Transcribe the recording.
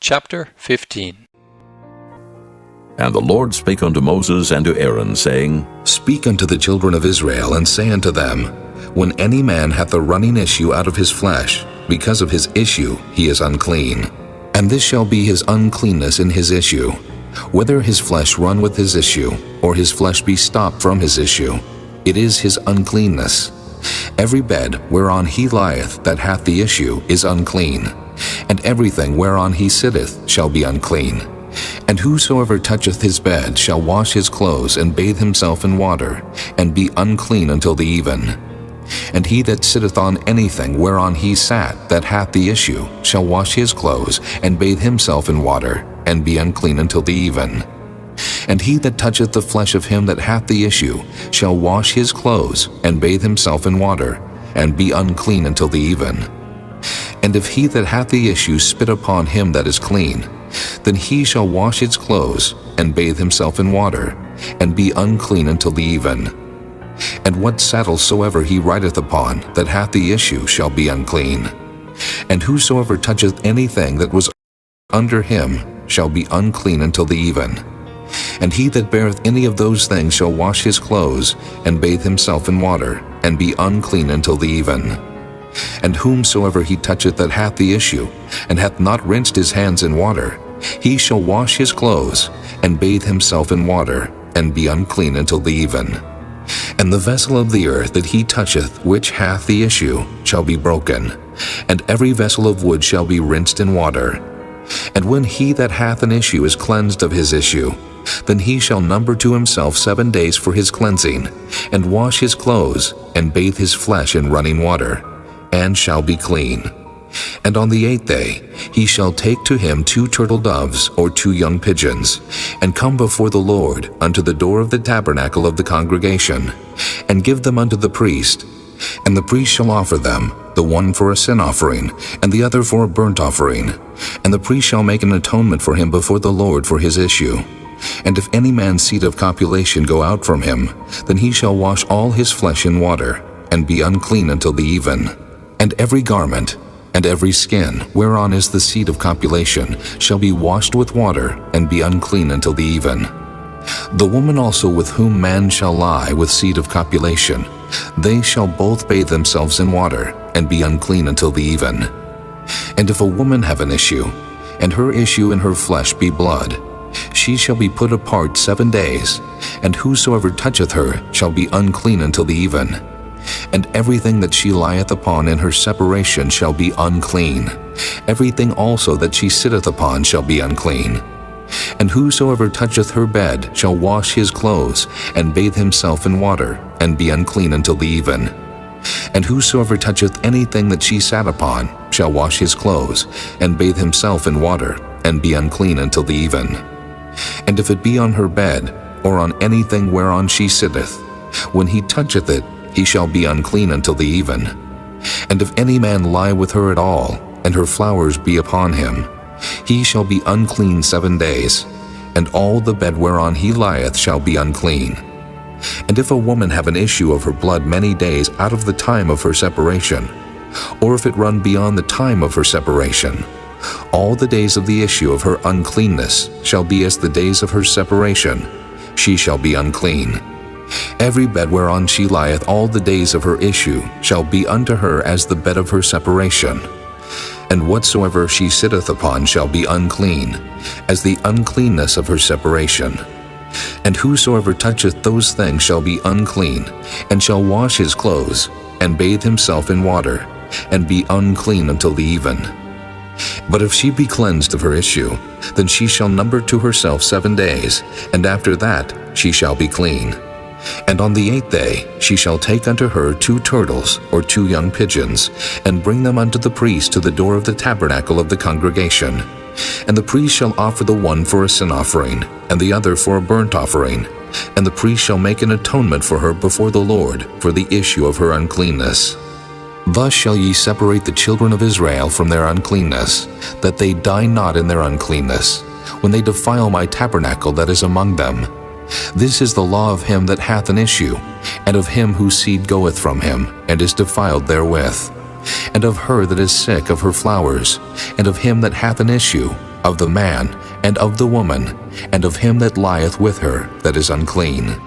Chapter 15. And the Lord spake unto Moses and to Aaron, saying, Speak unto the children of Israel, and say unto them, When any man hath a running issue out of his flesh, because of his issue he is unclean. And this shall be his uncleanness in his issue, whether his flesh run with his issue, or his flesh be stopped from his issue, it is his uncleanness. Every bed whereon he lieth that hath the issue is unclean, and everything whereon he sitteth shall be unclean. And whosoever toucheth his bed shall wash his clothes and bathe himself in water, and be unclean until the even. And he that sitteth on anything whereon he sat that hath the issue shall wash his clothes and bathe himself in water, and be unclean until the even. And he that toucheth the flesh of him that hath the issue shall wash his clothes and bathe himself in water, and be unclean until the even. And if he that hath the issue spit upon him that is clean, then he shall wash his clothes and bathe himself in water, and be unclean until the even. And what saddle soever he rideth upon that hath the issue shall be unclean. And whosoever toucheth anything that was under him shall be unclean until the even. And he that beareth any of those things shall wash his clothes, and bathe himself in water, and be unclean until the even. And whomsoever he toucheth that hath the issue, and hath not rinsed his hands in water, he shall wash his clothes, and bathe himself in water, and be unclean until the even. And the vessel of the earth that he toucheth which hath the issue shall be broken, and every vessel of wood shall be rinsed in water. And when he that hath an issue is cleansed of his issue, then he shall number to himself 7 days for his cleansing, and wash his clothes, and bathe his flesh in running water, and shall be clean. And on the 8th day he shall take to him 2 turtle doves or 2 young pigeons, and come before the Lord unto the door of the tabernacle of the congregation, and give them unto the priest. And the priest shall offer them, the one for a sin offering, and the other for a burnt offering. And the priest shall make an atonement for him before the Lord for his issue. And if any man's seed of copulation go out from him, then he shall wash all his flesh in water, and be unclean until the even. And every garment, and every skin, whereon is the seed of copulation, shall be washed with water, and be unclean until the even. The woman also with whom man shall lie with seed of copulation, they shall both bathe themselves in water, and be unclean until the even. And if a woman have an issue, and her issue in her flesh be blood, she shall be put apart 7 days, and whosoever toucheth her shall be unclean until the even. And everything that she lieth upon in her separation shall be unclean. Everything also that she sitteth upon shall be unclean. And whosoever toucheth her bed shall wash his clothes, and bathe himself in water, and be unclean until the even. And whosoever toucheth anything that she sat upon shall wash his clothes, and bathe himself in water, and be unclean until the even. And if it be on her bed, or on anything whereon she sitteth, when he toucheth it, he shall be unclean until the even. And if any man lie with her at all, and her flowers be upon him, he shall be unclean 7 days, and all the bed whereon he lieth shall be unclean. And if a woman have an issue of her blood many days out of the time of her separation, or if it run beyond the time of her separation, all the days of the issue of her uncleanness shall be as the days of her separation, she shall be unclean. Every bed whereon she lieth all the days of her issue shall be unto her as the bed of her separation. And whatsoever she sitteth upon shall be unclean, as the uncleanness of her separation. And whosoever toucheth those things shall be unclean, and shall wash his clothes, and bathe himself in water, and be unclean until the even. But if she be cleansed of her issue, then she shall number to herself 7 days, and after that she shall be clean. And on the 8th day she shall take unto her 2 turtles or 2 young pigeons, and bring them unto the priest to the door of the tabernacle of the congregation. And the priest shall offer the one for a sin offering, and the other for a burnt offering. And the priest shall make an atonement for her before the Lord for the issue of her uncleanness. Thus shall ye separate the children of Israel from their uncleanness, that they die not in their uncleanness, when they defile my tabernacle that is among them. This is the law of him that hath an issue, and of him whose seed goeth from him, and is defiled therewith, and of her that is sick of her flowers, and of him that hath an issue, of the man, and of the woman, and of him that lieth with her that is unclean.